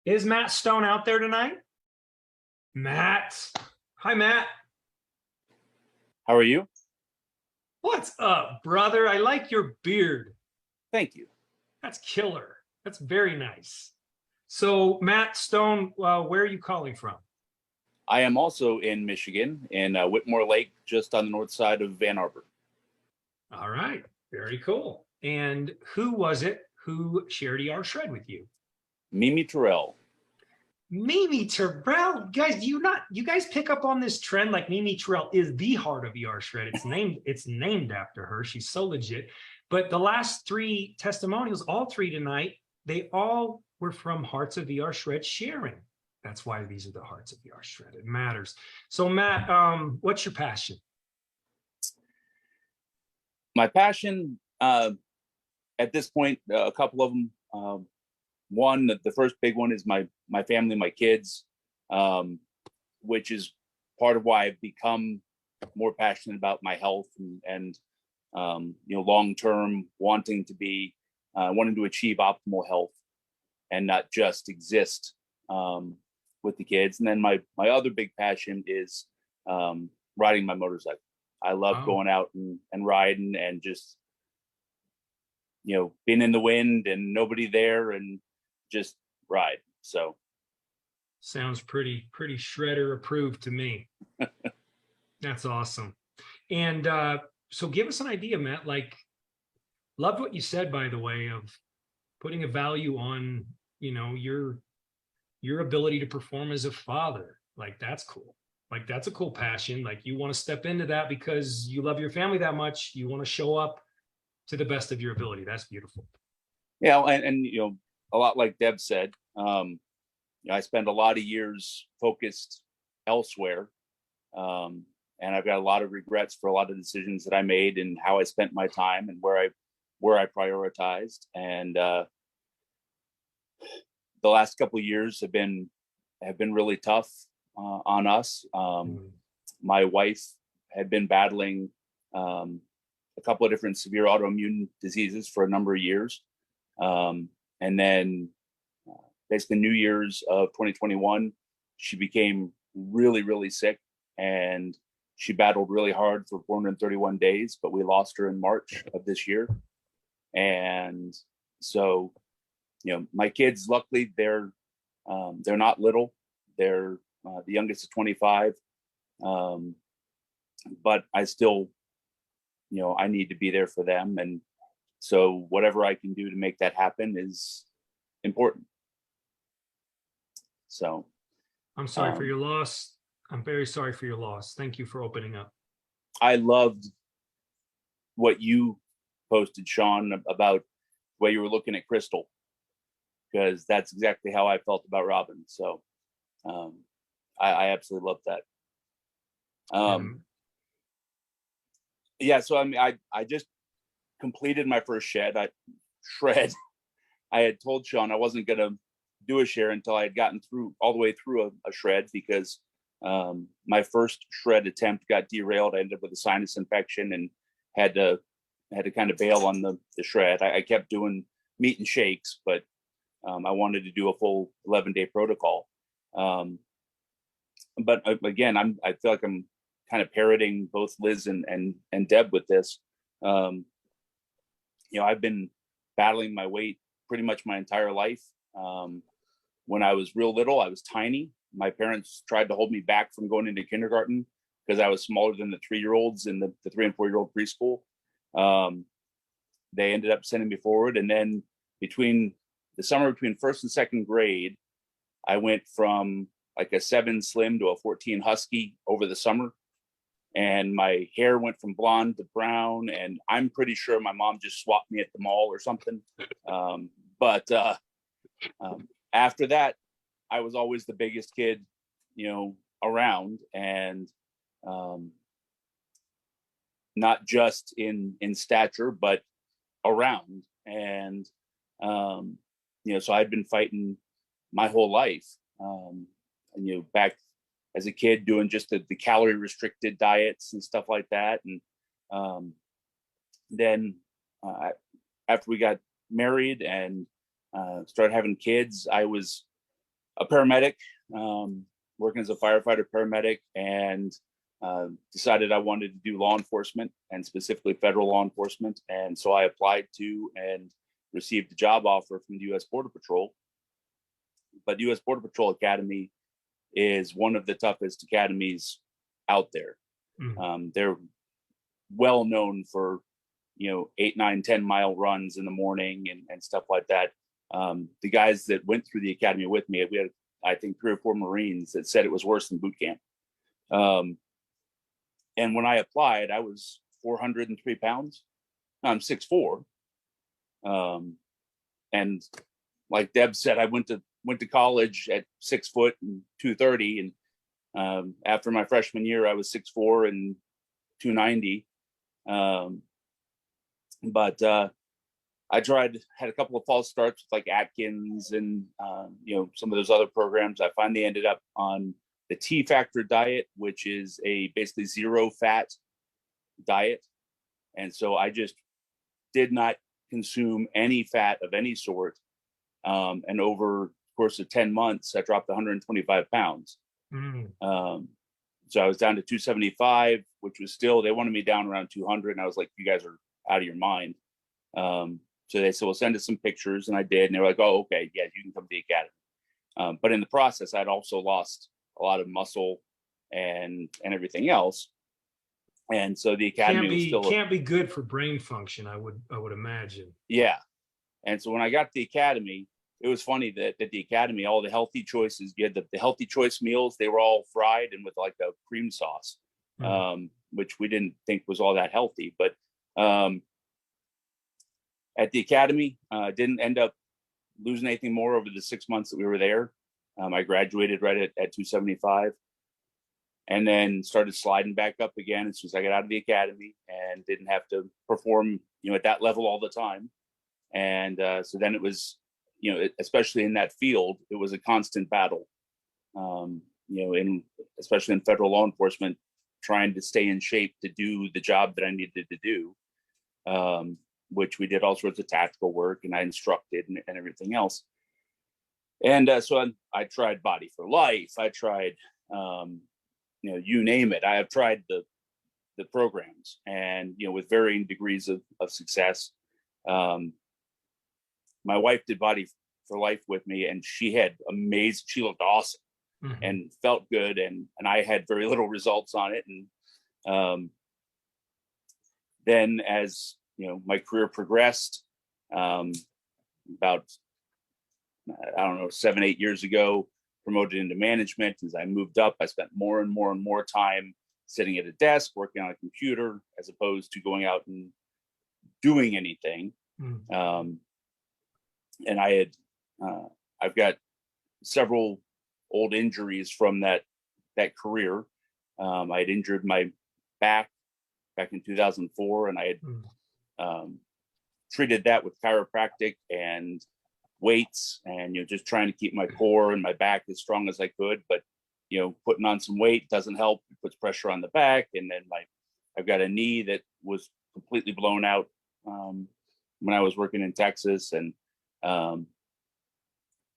Is Matt Stone out there tonight? Matt. Hi, Matt. How are you? What's up, brother? I like your beard. Thank you. That's killer. That's very nice. So, Matt Stone, where are you calling from? I am also in Michigan, in Whitmore Lake, just on the north side of Ann Arbor. All right. Very cool. And who was it who shared ER Shred with you? Mimi Terrell. Mimi Terrell, guys, you guys pick up on this trend? Like Mimi Terrell is the heart of ER Shred. It's named after her. She's so legit. But the last three testimonials, all three tonight, they all were from Hearts of ER Shred sharing. That's why these are the Hearts of ER Shred. It matters. So Matt, what's your passion? My passion, at this point, a couple of them. One, the first big one is my family, my kids, which is part of why I've become more passionate about my health and long term wanting to achieve optimal health and not just exist with the kids. And then my other big passion is riding my motorcycle. I love going out and riding and just being in the wind and nobody there and just ride. So sounds pretty Shredder approved to me. That's awesome. And so give us an idea, Matt. Like, loved what you said, by the way, of putting a value on your ability to perform as a father. Like, that's cool. Like, that's a cool passion. Like, you want to step into that because you love your family that much. You want to show up to the best of your ability. That's beautiful. Yeah, and a lot like Deb said, I spend a lot of years focused elsewhere, and I've got a lot of regrets for a lot of decisions that I made and how I spent my time and where I prioritized. And the last couple of years have been really tough on us. My wife had been battling a couple of different severe autoimmune diseases for a number of years. And then basically New Year's of 2021, she became really, really sick and she battled really hard for 431 days, but we lost her in March of this year. And so, my kids, luckily they're not little. They're the youngest is 25. But I still, I need to be there for them. And so whatever I can do to make that happen is important. So I'm sorry for your loss. I'm very sorry for your loss. Thank you for opening up. I loved what you posted, Sean, about the way you were looking at Crystal, because that's exactly how I felt about Robin. So I absolutely love that. Yeah, so I mean, I just completed my first shred. I had told Sean I wasn't going to do a share until I had gotten all the way through a shred, because my first shred attempt got derailed. I ended up with a sinus infection and had to kind of bail on the shred. I kept doing meat and shakes, but I wanted to do a full 11-day protocol. But again, I feel like I'm kind of parroting both Liz and Deb with this. I've been battling my weight pretty much my entire life. When I was real little, I was tiny. My parents tried to hold me back from going into kindergarten because I was smaller than the 3-year-olds in the 3 and 4-year-old preschool. They ended up sending me forward. And then between the summer between first and second grade, I went from like a 7 slim to a 14 husky over the summer. And my hair went from blonde to brown. And I'm pretty sure my mom just swapped me at the mall or something. But after that, I was always the biggest kid, around, and not just in stature, but around. And, so I'd been fighting my whole life. Back as a kid doing just the calorie restricted diets and stuff like that. And then after we got married and started having kids, I was a paramedic, working as a firefighter paramedic, and decided I wanted to do law enforcement, and specifically federal law enforcement. And so I applied to and received a job offer from the U.S. Border Patrol. But U.S. Border Patrol Academy is one of the toughest academies out there. They're well known for, 8, 9, 10-mile runs in the morning and stuff like that. The guys that went through the academy with me, we had, I think, 3 or 4 Marines that said it was worse than boot camp. And when I applied, I was 403 pounds. I'm 6'4". And like Deb said, I went to college at 6 foot and 230. And after my freshman year, I was 6'4" and 290. But I had a couple of false starts with like Atkins and, some of those other programs. I finally ended up on the T Factor diet, which is a basically 0 fat diet. And so I just did not consume any fat of any sort. And over the course of 10 months, I dropped 125 pounds. So I was down to 275, which was still, they wanted me down around 200. And I was like, you guys are out of your mind. So they said, well, send us some pictures. And I did. And they were like, oh, okay, yeah, you can come to the academy. But in the process, I'd also lost a lot of muscle and everything else. And so the academy was still can't be good for brain function, I would imagine. Yeah. And so when I got to the academy, it was funny that at the academy, all the healthy choices, you had the healthy choice meals, they were all fried and with like a cream sauce, which we didn't think was all that healthy. But at the academy, didn't end up losing anything more over the 6 months that we were there. I graduated right at 275, and then started sliding back up again as soon as I got out of the academy, and didn't have to perform, at that level all the time. And so then it was, especially in that field, it was a constant battle, especially in federal law enforcement, trying to stay in shape to do the job that I needed to do, which we did all sorts of tactical work, and I instructed and everything else. And so I tried Body for Life. I tried, you name it. I have tried the programs, and, with varying degrees of success. My wife did Body for Life with me, and she looked awesome and felt good. And I had very little results on it. And then as, my career progressed, about, 7, 8 years ago, promoted into management. As I moved up, I spent more and more and more time sitting at a desk, working on a computer, as opposed to going out and doing anything. And I've got several old injuries from that career. I had injured my back in 2004, and I had treated that with chiropractic and weights, and just trying to keep my core and my back as strong as I could. But putting on some weight doesn't help. It puts pressure on the back, and then I've got a knee that was completely blown out when I was working in Texas, and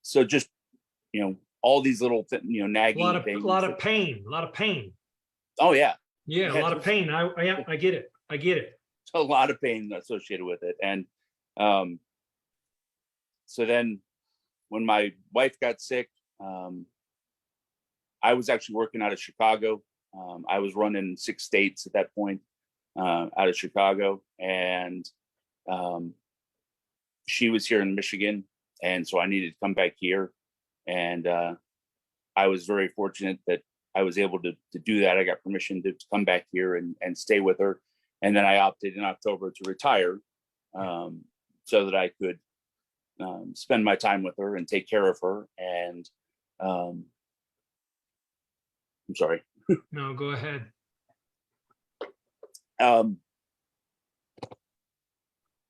so just all these little nagging things. A lot of pain. Oh yeah, a lot of pain. I get it. A lot of pain associated with it. And so then when my wife got sick, I was actually working out of Chicago. I was running 6 states at that point, out of Chicago, and she was here in Michigan, and so I needed to come back here. And I was very fortunate that I was able to do that. I got permission to come back here and stay with her. And then I opted in October to retire, so that I could spend my time with her and take care of her. And I'm sorry. No, go ahead. And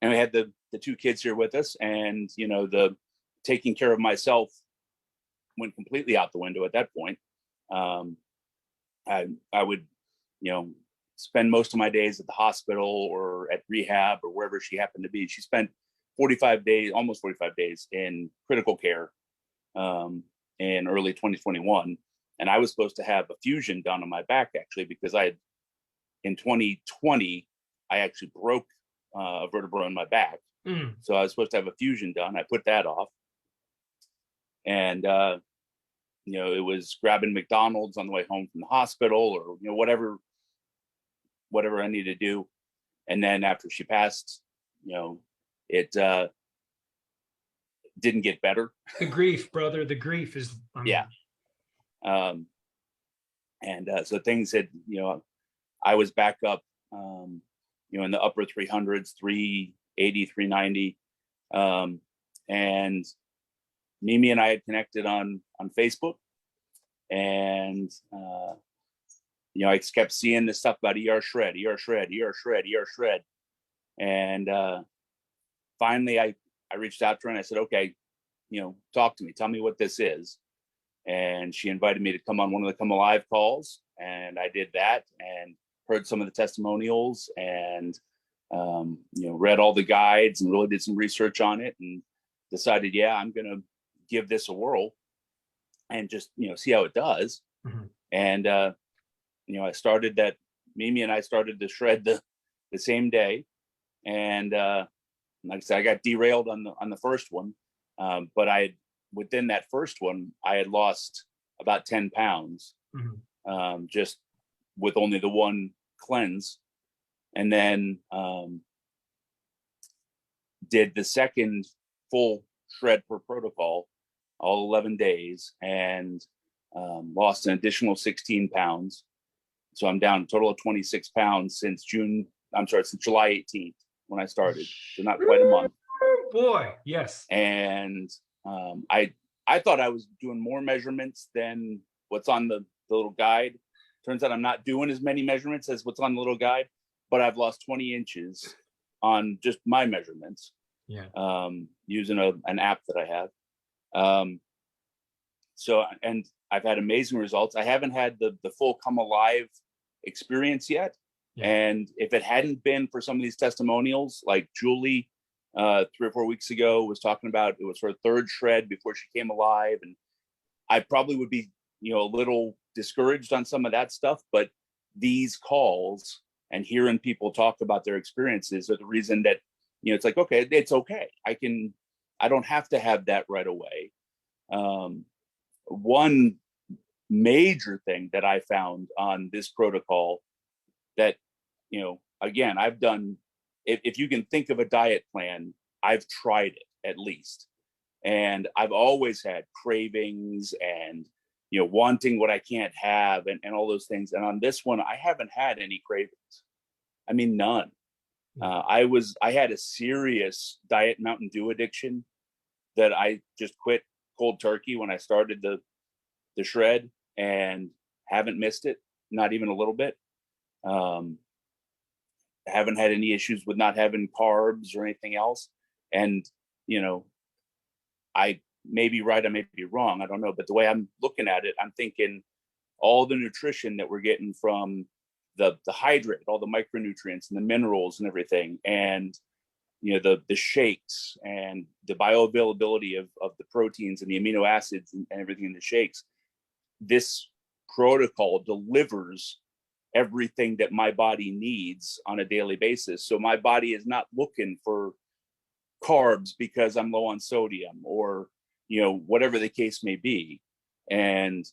we had the 2 kids here with us, and the taking care of myself went completely out the window at that point. I would spend most of my days at the hospital or at rehab or wherever she happened to be. She spent almost 45 days in critical care, in early 2021, and I was supposed to have a fusion done on my back actually, because in 2020 I actually broke a vertebra in my back. So I was supposed to have a fusion done. I put that off, and it was grabbing McDonald's on the way home from the hospital, or whatever I needed to do. And then after she passed, it didn't get better. The grief, brother, the grief is, yeah. So things had, I was back up, in the upper 300s, 380, 390. And Mimi and I had connected on Facebook, and I kept seeing this stuff about ER shred, and finally I reached out to her and I said, okay, talk to me, tell me what this is. And she invited me to come on one of the Come Alive calls, and I did that and heard some of the testimonials, and read all the guides and really did some research on it, and decided, yeah, I'm gonna give this a whirl and just see how it does. And I started that. Mimi and I started to shred the same day, and like I said, I got derailed on the first one, but within that first one I had lost about 10 pounds, just with only the one cleanse, and then did the second full shred per protocol, all 11 days, and lost an additional 16 pounds. So I'm down a total of 26 pounds since July 18th when I started. So not quite a month. Boy, yes. And I thought I was doing more measurements than what's on the little guide. Turns out I'm not doing as many measurements as what's on the little guide, but I've lost 20 inches on just my measurements. Yeah. Using an app that I have. So, and I've had amazing results. I haven't had the full Come Alive experience yet. Yeah. And if it hadn't been for some of these testimonials, like Julie, 3 or 4 weeks ago, was talking about, it was her third shred before she came alive. And I probably would be, a little discouraged on some of that stuff, but these calls and hearing people talk about their experiences are the reason that, it's like, okay, it's okay. I don't have to have that right away. One major thing that I found on this protocol that, again, I've done, if you can think of a diet plan, I've tried it at least. And I've always had cravings and, wanting what I can't have and all those things. And on this one, I haven't had any cravings. I mean, none. I had a serious diet Mountain Dew addiction that I just quit cold turkey when I started the shred, and haven't missed it, not even a little bit. Haven't had any issues with not having carbs or anything else. And, I may be right, I may be wrong, I don't know. But the way I'm looking at it, I'm thinking all the nutrition that we're getting from the hydrate, all the micronutrients and the minerals and everything, and the shakes and the bioavailability of the proteins and the amino acids and everything in the shakes, this protocol delivers everything that my body needs on a daily basis. So my body is not looking for carbs because I'm low on sodium, or whatever the case may be. And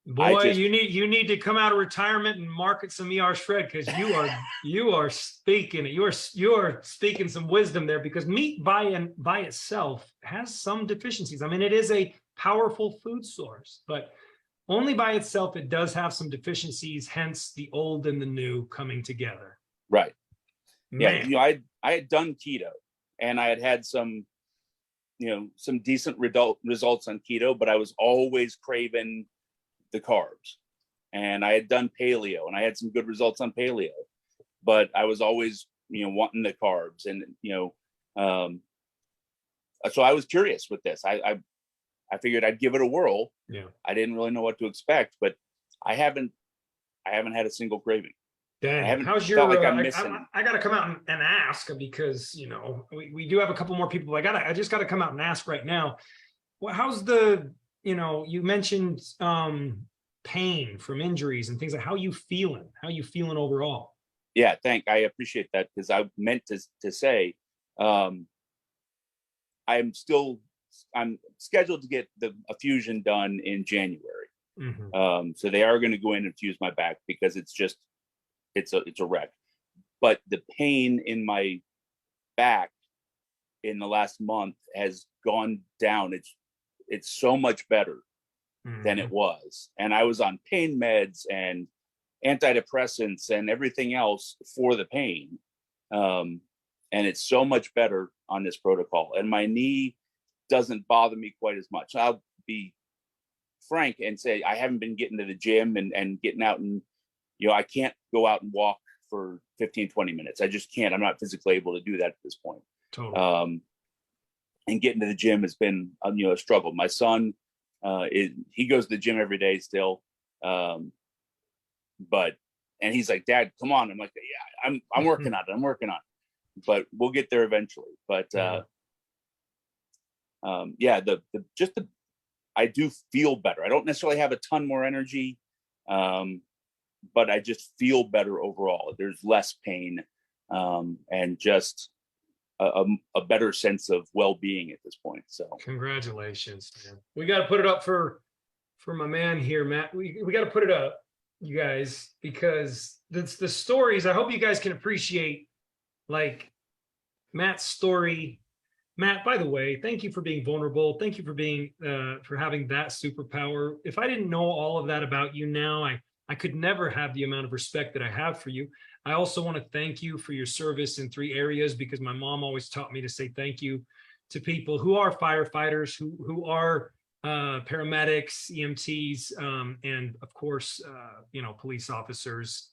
boy, you need to come out of retirement and market some ER shred, because you are speaking it. You are speaking some wisdom there, because meat by itself has some deficiencies. I mean, it is a powerful food source, but only by itself it does have some deficiencies. Hence, the old and the new coming together. Right. Man. Yeah. I had done keto, and I had some decent results on keto, but I was always craving the carbs. And I had done paleo, and I had some good results on paleo, but I was always wanting the carbs. And so I was curious with this. I figured I'd give it a whirl. Yeah. I didn't really know what to expect, but I haven't had a single craving. Dang. How's your I got to come out and ask, because we do have a couple more people. I just got to come out and ask right now. Well, how's the you mentioned pain from injuries and things like how you feeling? How you feeling overall? Yeah, I appreciate that, because I meant to say, um, I'm scheduled to get a fusion done in January. Hmm. So they are going to go in and fuse my back, because it's a wreck. But the pain in my back in the last month has gone down. It's so much better than it Hmm. was. And I was on pain meds and antidepressants and everything else for the pain. Um, and it's so much better on this protocol. And my knee doesn't bother me quite as much. I'll be frank and say I haven't been getting to the gym and getting out, and I can't go out and walk for 15-20 minutes. I just can't. I'm not physically able to do that at this point. Totally. And getting to the gym has been a struggle. My son, he goes to the gym every day still, but and he's like, Dad, come on. I'm like, yeah, I'm working on it. I'm working on it, but we'll get there eventually. But yeah, I do feel better. I don't necessarily have a ton more energy, but I just feel better overall. There's less pain, and just a better sense of well-being at this point. So Congratulations, man. We got to put it up for my man here, Matt. We got to put it up, you guys, because the stories. I hope you guys can appreciate like Matt's story. Matt, by the way, thank you for being vulnerable. Thank you for being for having that superpower. If I didn't know all of that about you now, I could never have the amount of respect that I have for you. I also want to thank you for your service in 3 areas, because my mom always taught me to say thank you to people who are firefighters, who are paramedics, EMTs, and of course, police officers.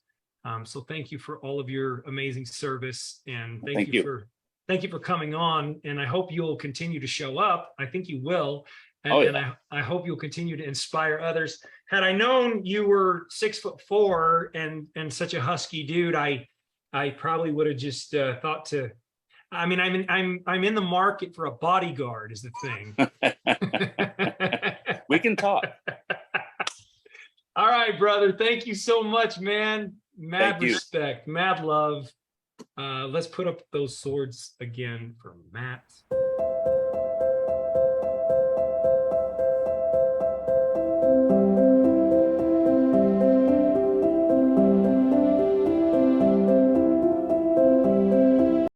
So thank you for all of your amazing service, and thank you. thank you for coming on. And I hope you'll continue to show up. I think you will. Oh, yeah. And I hope you'll continue to inspire others. Had I known you were 6'4" and such a husky dude, I probably would have just thought to. I mean, I'm in the market for a bodyguard is the thing. We can talk. All right, brother. Thank you so much, man. Mad respect, mad love. Let's put up those swords again for Matt.